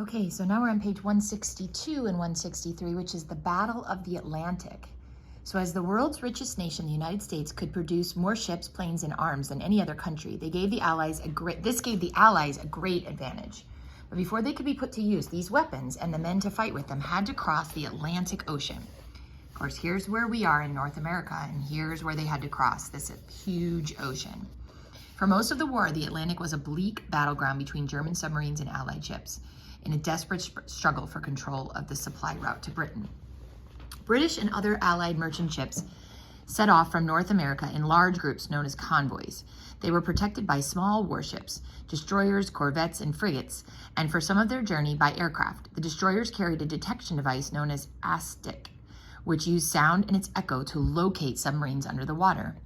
Okay, so now we're on page 162 and 163, which is the Battle of the Atlantic. So as the world's richest nation, the United States could produce more ships, planes, and arms than any other country. This gave the Allies a great advantage. But before they could be put to use, these weapons and the men to fight with them had to cross the Atlantic Ocean. Of course, here's where we are in North America, and here's where they had to cross this huge ocean. For most of the war, the Atlantic was a bleak battleground between German submarines and Allied ships, in a desperate struggle for control of the supply route to Britain. British and other Allied merchant ships set off from North America in large groups known as convoys. They were protected by small warships, destroyers, corvettes, and frigates, and for some of their journey by aircraft. The destroyers carried a detection device known as ASTIC, which used sound and its echo to locate submarines under the water.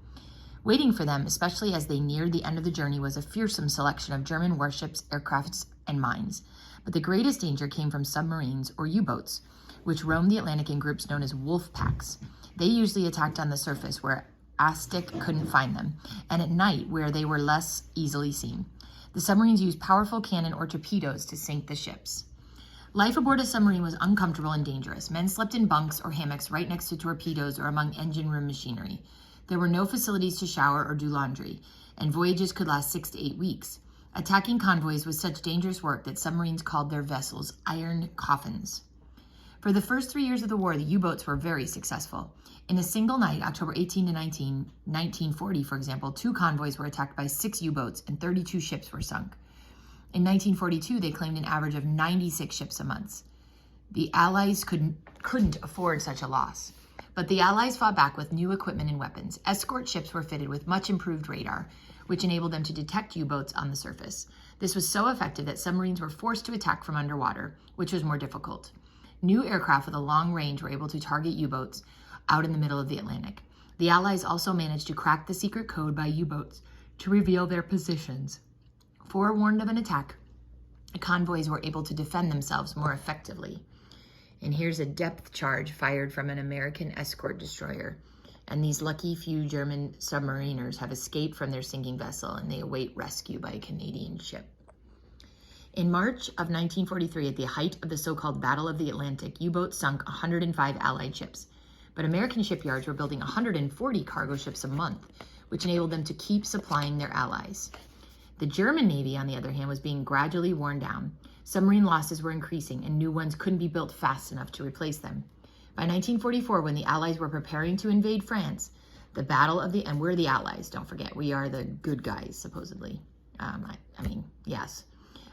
Waiting for them, especially as they neared the end of the journey, was a fearsome selection of German warships, aircrafts, and mines. But the greatest danger came from submarines or U-boats, which roamed the Atlantic in groups known as wolf packs. They usually attacked on the surface where ASTIC couldn't find them, and at night where they were less easily seen. The submarines used powerful cannon or torpedoes to sink the ships. Life aboard a submarine was uncomfortable and dangerous. Men slept in bunks or hammocks right next to torpedoes or among engine room machinery. There were no facilities to shower or do laundry, and voyages could last 6 to 8 weeks. Attacking convoys was such dangerous work that submarines called their vessels iron coffins. For the first 3 years of the war, the U-boats were very successful. In a single night, October 18 to 1940, for example, 2 convoys were attacked by 6 U-boats and 32 ships were sunk. In 1942, they claimed an average of 96 ships a month. The Allies couldn't afford such a loss. But the Allies fought back with new equipment and weapons. Escort ships were fitted with much improved radar, which enabled them to detect U-boats on the surface. This was so effective that submarines were forced to attack from underwater, which was more difficult. New aircraft with a long range were able to target U-boats out in the middle of the Atlantic. The Allies also managed to crack the secret code by U-boats to reveal their positions. Forewarned of an attack, the convoys were able to defend themselves more effectively. And here's a depth charge fired from an American escort destroyer. And these lucky few German submariners have escaped from their sinking vessel, and they await rescue by a Canadian ship. In March of 1943, at the height of the so-called Battle of the Atlantic, U-boats sunk 105 Allied ships. But American shipyards were building 140 cargo ships a month, which enabled them to keep supplying their allies. The German Navy, on the other hand, was being gradually worn down. Submarine losses were increasing, and new ones couldn't be built fast enough to replace them. By 1944, when the Allies were preparing to invade France, and we're the Allies, don't forget, we are the good guys, supposedly. Yes.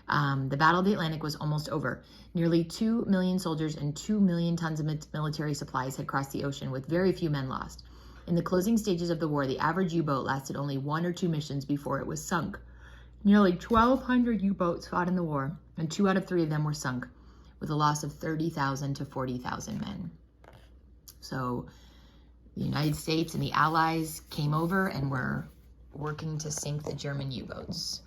The Battle of the Atlantic was almost over. Nearly 2 million soldiers and 2 million tons of military supplies had crossed the ocean, with very few men lost. In the closing stages of the war, the average U-boat lasted only 1 or 2 missions before it was sunk. Nearly 1,200 U-boats fought in the war, and 2 out of 3 of them were sunk, with a loss of 30,000 to 40,000 men. So the United States and the Allies came over and were working to sink the German U-boats.